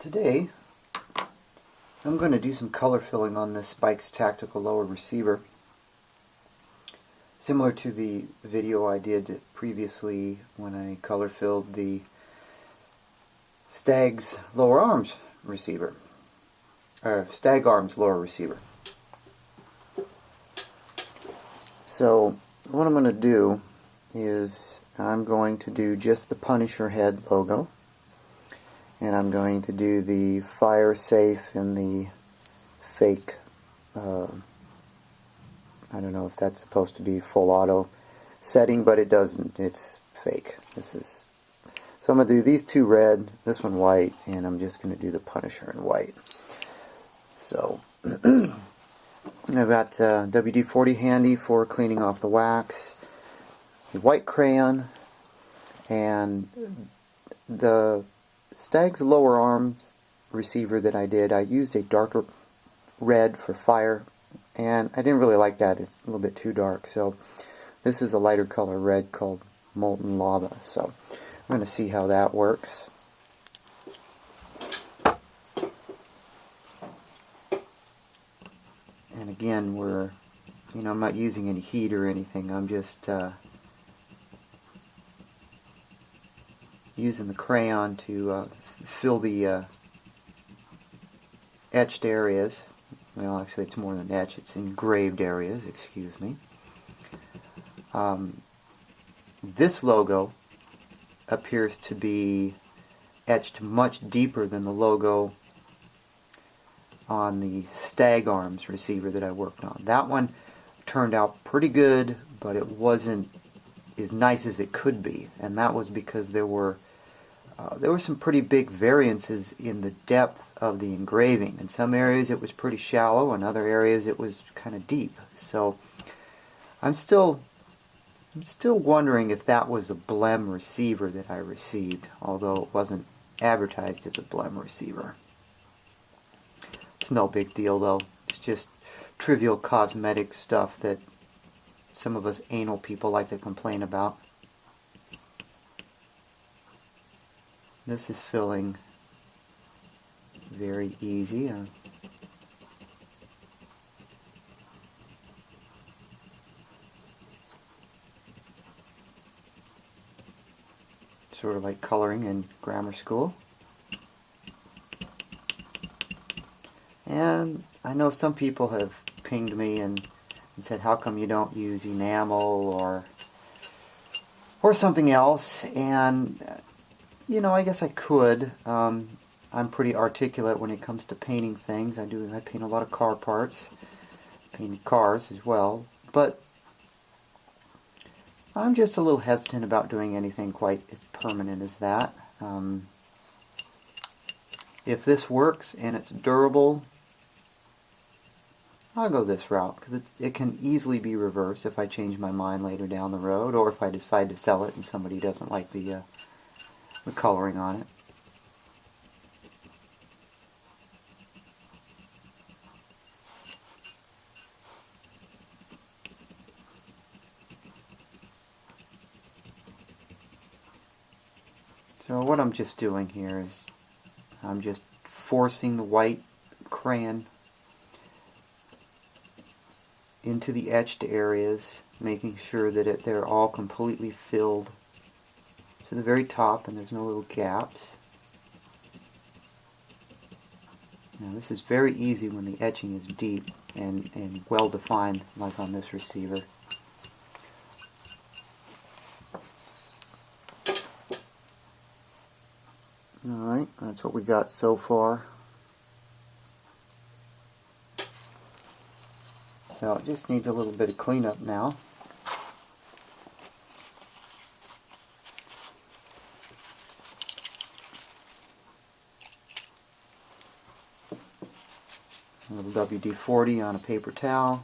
Today I'm going to do some color filling on this Spike's Tactical Lower Receiver. Similar to the video I did previously when I color filled the Stag's Lower Arms Receiver. Or Stag Arms Lower Receiver. So what I'm going to do is I'm going to do just the Punisher head logo. And I'm going to do the fire safe and the fake, I don't know if that's supposed to be full auto setting, but it doesn't, it's fake. So I'm going to do these two red, this one white, and I'm just going to do the Punisher in white. So, I've got WD-40 handy for cleaning off the wax, the white crayon, and the Stag's Lower Arms receiver that I did, I used a darker red for fire, and I didn't really like that. It's a little bit too dark, so this is a lighter color red called Molten Lava. So I'm going to see how that works. And again, I'm not using any heat or anything. I'm just using the crayon to fill the etched areas. Well, actually it's more than etched, it's engraved areas, excuse me. This logo appears to be etched much deeper than the logo on the Stag Arms receiver that I worked on. That one turned out pretty good, but it wasn't as nice as it could be, and that was because there were some pretty big variances in the depth of the engraving. In some areas it was pretty shallow, in other areas it was kind of deep. So I'm still wondering if that was a blem receiver that I received, although it wasn't advertised as a blem receiver. It's no big deal though. It's just trivial cosmetic stuff that some of us anal people like to complain about. This is filling very easy. Sort of like coloring in grammar school. And I know some people have pinged me and said, how come you don't use enamel or something else? And I guess I could. I'm pretty articulate when it comes to painting things. I paint a lot of car parts, painted cars as well, but I'm just a little hesitant about doing anything quite as permanent as that. If this works and it's durable, I'll go this route, because it can easily be reversed if I change my mind later down the road, or if I decide to sell it and somebody doesn't like the coloring on it. So what I'm just doing here is I'm just forcing the white crayon into the etched areas, making sure that they're all completely filled to the very top and there's no little gaps. Now this is very easy when the etching is deep and well defined, like on this receiver. Alright, that's what we got so far. So it just needs a little bit of cleanup now. A little WD-40 on a paper towel.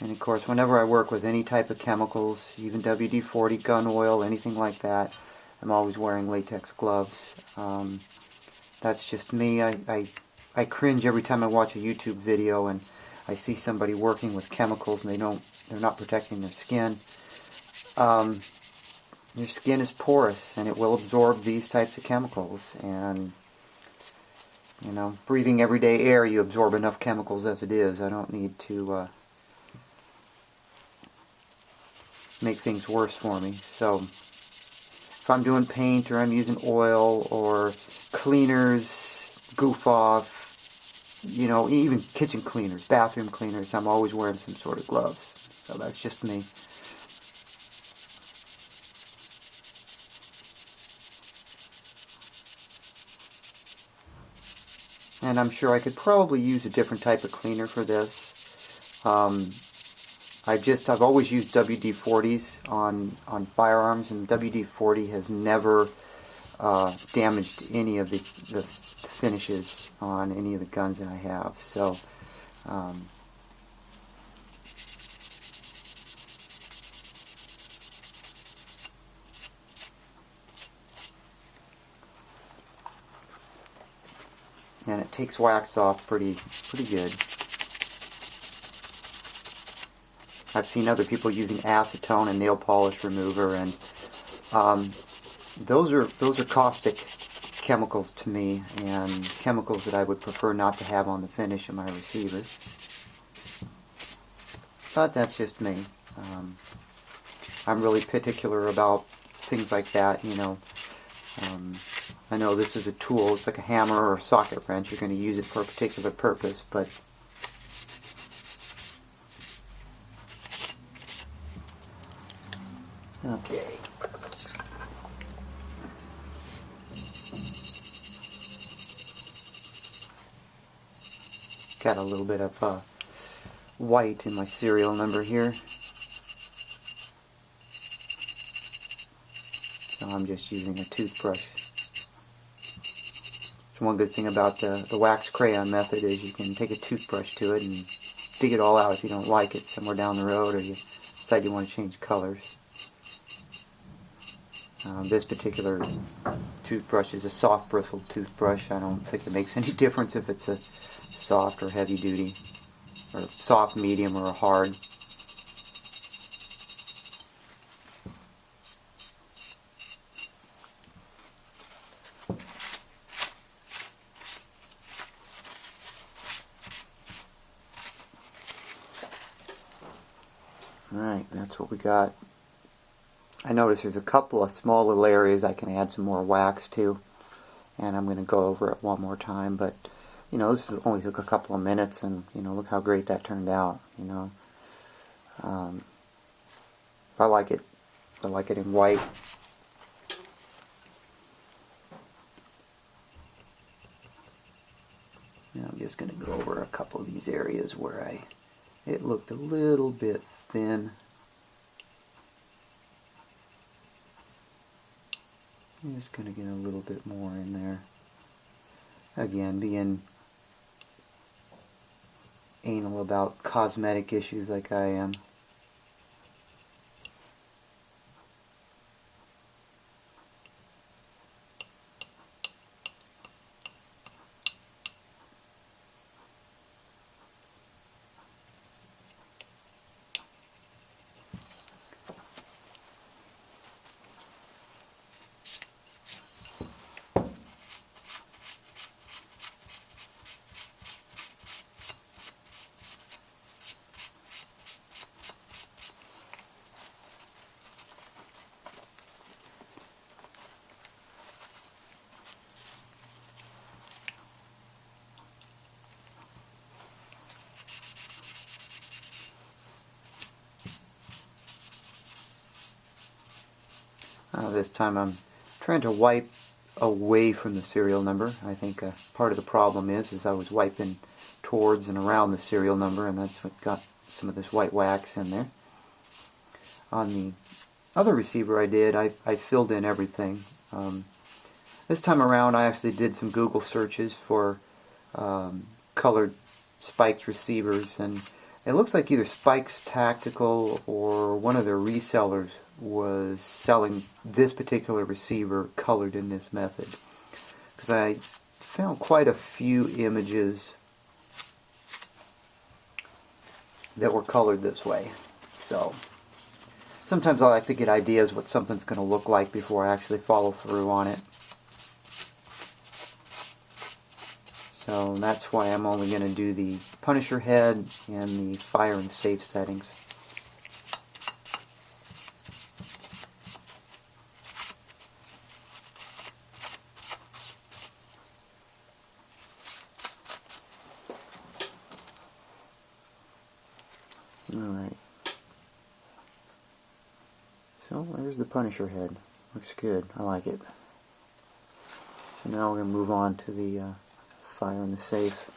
And of course, whenever I work with any type of chemicals, even WD-40, gun oil, anything like that, I'm always wearing latex gloves. That's just me. I cringe every time I watch a YouTube video and I see somebody working with chemicals and they're not protecting their skin. your skin is porous and it will absorb these types of chemicals, and you know, breathing everyday air, you absorb enough chemicals as it is. I don't need to make things worse for me. So if I'm doing paint or I'm using oil or cleaners, goof off, you know, even kitchen cleaners, bathroom cleaners, I'm always wearing some sort of gloves. So that's just me. And I'm sure I could probably use a different type of cleaner for this. I've always used WD-40s on firearms, and WD-40 has never damaged any of the finishes on any of the guns that I have. So and it takes wax off pretty good. I've seen other people using acetone and nail polish remover, and those are caustic chemicals to me, and chemicals that I would prefer not to have on the finish of my receivers. But that's just me. I'm really particular about things like that, you know. I know this is a tool, it's like a hammer or a socket wrench, you're going to use it for a particular purpose, but okay. Got a little bit of white in my serial number here. So I'm just using a toothbrush. So one good thing about the wax crayon method is you can take a toothbrush to it and dig it all out if you don't like it somewhere down the road, or you decide you want to change colors. This particular toothbrush is a soft bristled toothbrush. I don't think it makes any difference if it's a soft or heavy duty, or soft, medium, or a hard. Alright, that's what we got. I notice there's a couple of small little areas I can add some more wax to, and I'm going to go over it one more time, but you know, this only took a couple of minutes, and you know, look how great that turned out, you know. I like it. I like it in white. Now I'm just going to go over a couple of these areas where it looked a little bit thin. I'm just going to get a little bit more in there. Again, being anal about cosmetic issues like I am. This time I'm trying to wipe away from the serial number. I think part of the problem is I was wiping towards and around the serial number, and that's what got some of this white wax in there. On the other receiver I filled in everything. This time around I actually did some Google searches for colored spiked receivers, and it looks like either Spikes Tactical or one of their resellers was selling this particular receiver colored in this method, because I found quite a few images that were colored this way. So sometimes I like to get ideas what something's going to look like before I actually follow through on it. So that's why I'm only going to do the Punisher head and the fire and safe settings. Alright. So there's the Punisher head. Looks good. I like it. So now we're going to move on to the fire and the safe.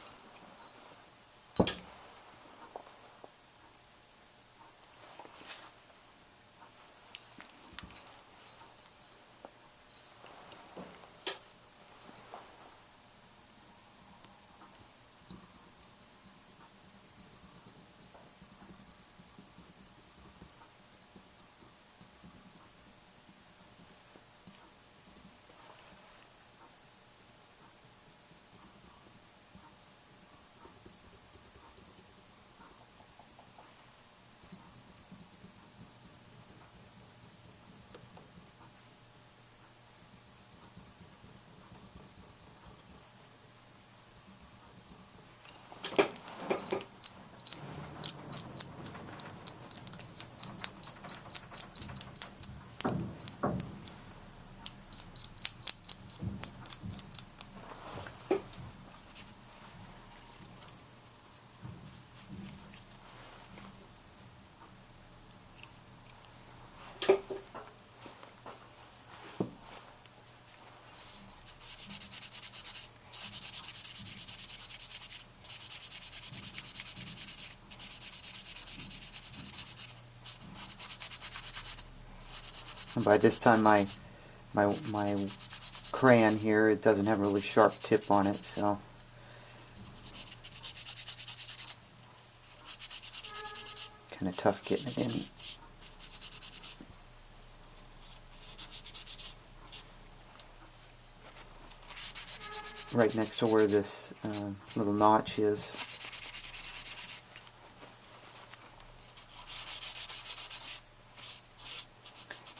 And by this time my crayon here, it doesn't have a really sharp tip on it, so kind of tough getting it in. Right next to where this little notch is.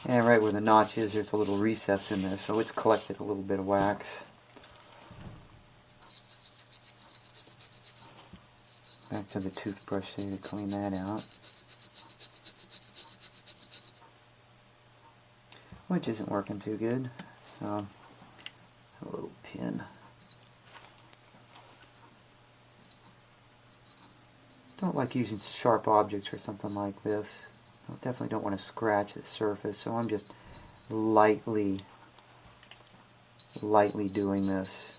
And right where the notch is, there's a little recess in there, so it's collected a little bit of wax. Back to the toothbrush there to clean that out. Which isn't working too good. So, a little pin. Don't like using sharp objects for something like this. I definitely don't want to scratch the surface, so I'm just lightly doing this.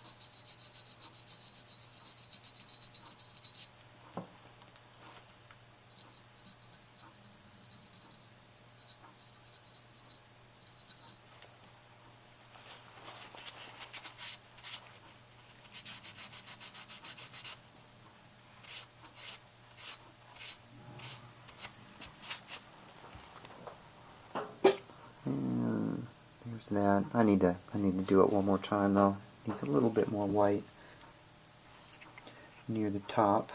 And there's that. I need to do it one more time though. Needs a little bit more white near the top.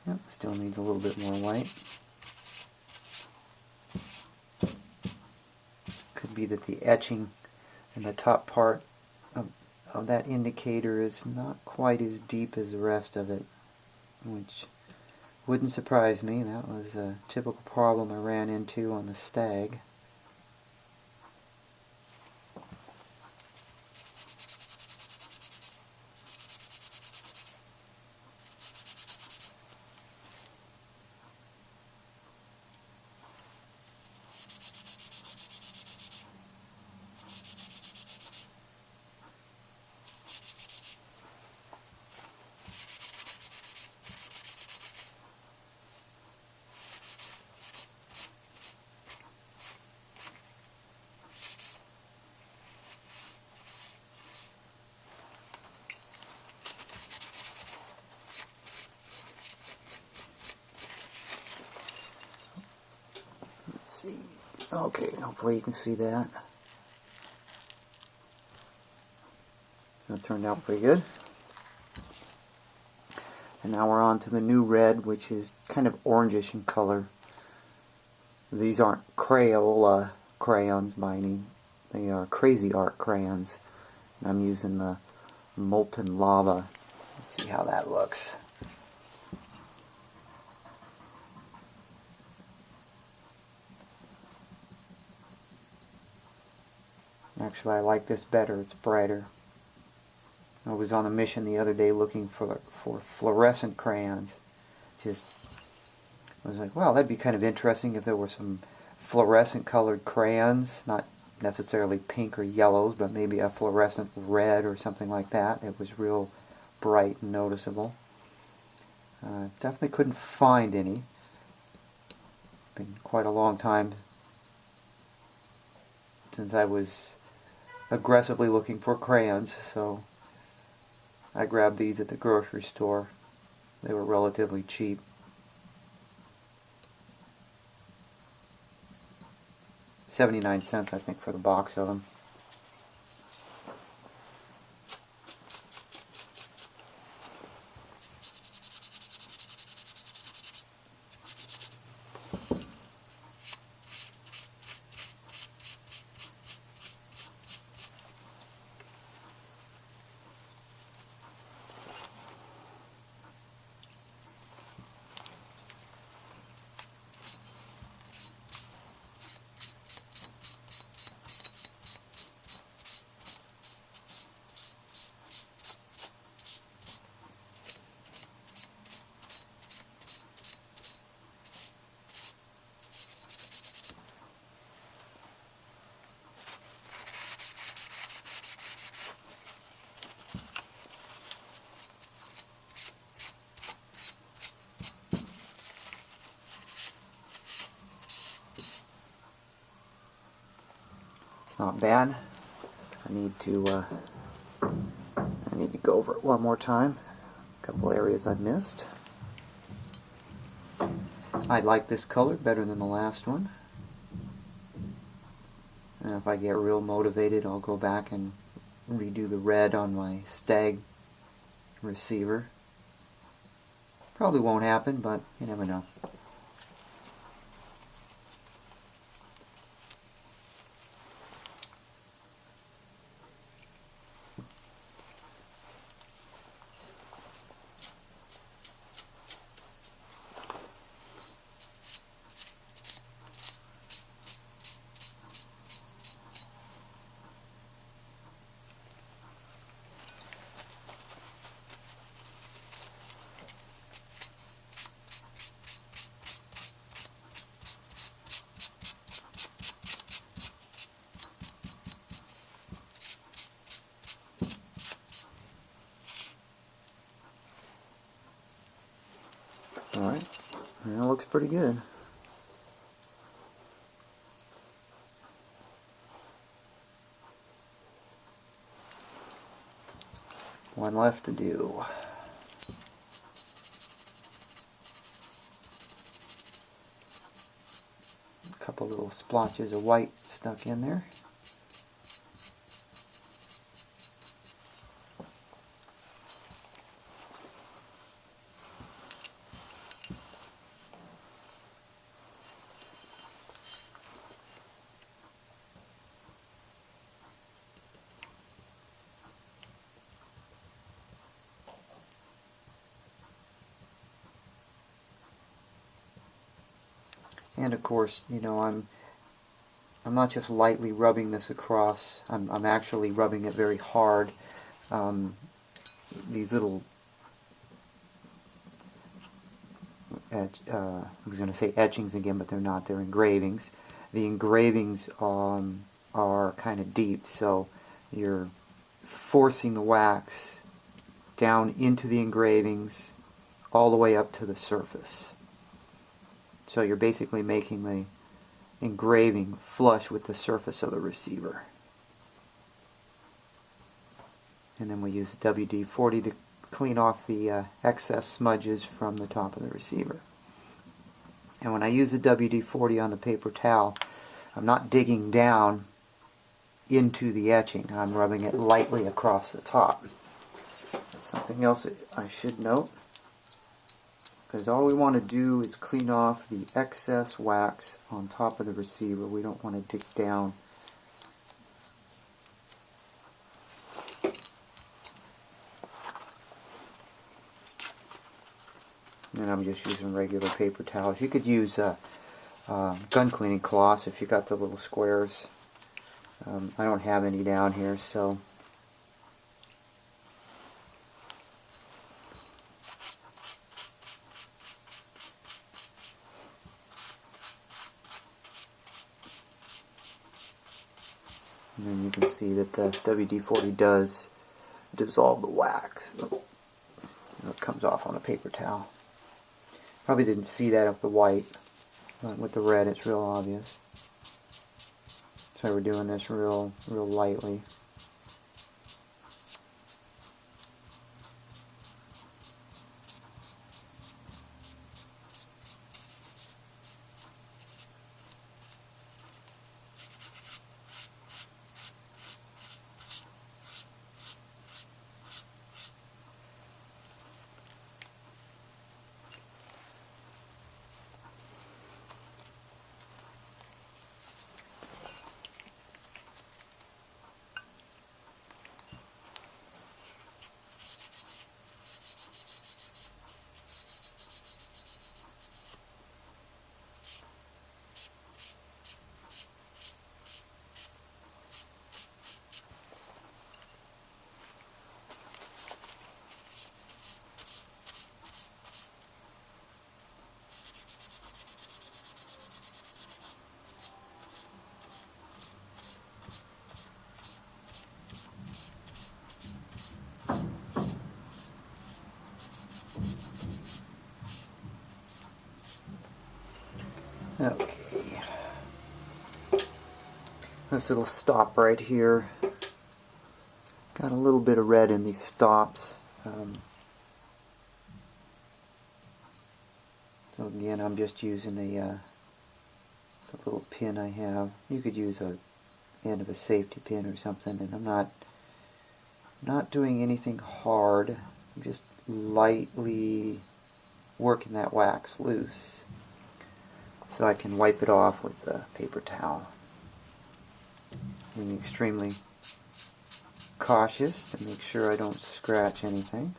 Yep, still needs a little bit more white. Could be that the etching in the top part of that indicator is not quite as deep as the rest of it, which wouldn't surprise me. That was a typical problem I ran into on the Stag. see. Okay, hopefully you can see that. That turned out pretty good. And now we're on to the new red, which is kind of orangish in color. These aren't Crayola crayons by any. They are Crazy Art crayons. And I'm using the Molten Lava. Let's see how that looks. Actually, I like this better. It's brighter. I was on a mission the other day looking for fluorescent crayons. I was like, wow, that'd be kind of interesting if there were some fluorescent colored crayons, not necessarily pink or yellows, but maybe a fluorescent red or something like that. It was real bright and noticeable. Definitely couldn't find any. Been quite a long time since I was aggressively looking for crayons, so I grabbed these at the grocery store. They were relatively cheap. $0.79, I think, for the box of them. It's not bad. I need to go over it one more time. A couple areas I missed. I like this color better than the last one. And if I get real motivated, I'll go back and redo the red on my stag receiver. Probably won't happen, but you never know. Alright, that looks pretty good. One left to do. A couple little splotches of white stuck in there. And of course, you know, I'm not just lightly rubbing this across. I'm actually rubbing it very hard. These little I was going to say etchings again, but they're not. They're engravings. The engravings are kind of deep, so you're forcing the wax down into the engravings all the way up to the surface. So you're basically making the engraving flush with the surface of the receiver. And then we use WD-40 to clean off the excess smudges from the top of the receiver. And when I use the WD-40 on the paper towel, I'm not digging down into the etching. I'm rubbing it lightly across the top. That's something else that I should note, because all we want to do is clean off the excess wax on top of the receiver. We don't want to dig down. And I'm just using regular paper towels. You could use gun cleaning cloths if you got the little squares. I don't have any down here, so and then you can see that the WD-40 does dissolve the wax. It comes off on a paper towel. Probably didn't see that with the white, but with the red it's real obvious. So we're doing this real lightly. Okay. This little stop right here. Got a little bit of red in these stops. So again, I'm just using the little pin I have. You could use a end of a safety pin or something, and I'm not doing anything hard. I'm just lightly working that wax loose so I can wipe it off with the paper towel. Being extremely cautious to make sure I don't scratch anything.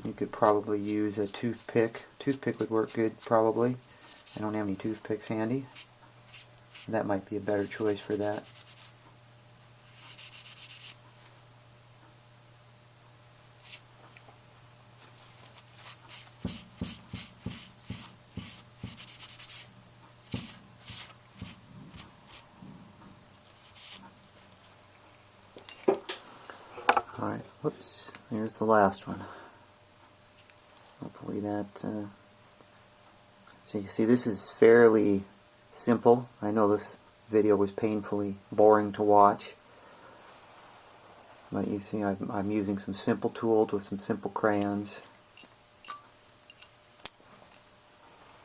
You could probably use a toothpick. Toothpick would work good, probably. I don't have any toothpicks handy. That might be a better choice for that. Alright, whoops, here's the last one. Hopefully that, so you can see this is fairly simple. I know this video was painfully boring to watch, but you see I'm using some simple tools with some simple crayons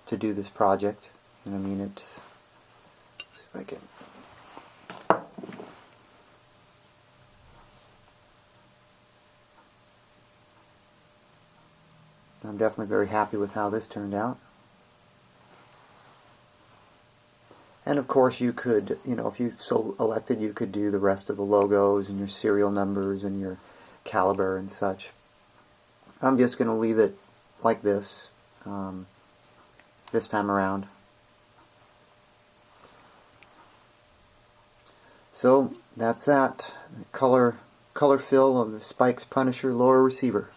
to do this project. And I mean, it's, let's see if I can, I'm definitely very happy with how this turned out. And of course you could, you know, if you so elected, you could do the rest of the logos and your serial numbers and your caliber and such. I'm just going to leave it like this this time around. So that's that. The color fill of the Spikes Punisher lower receiver.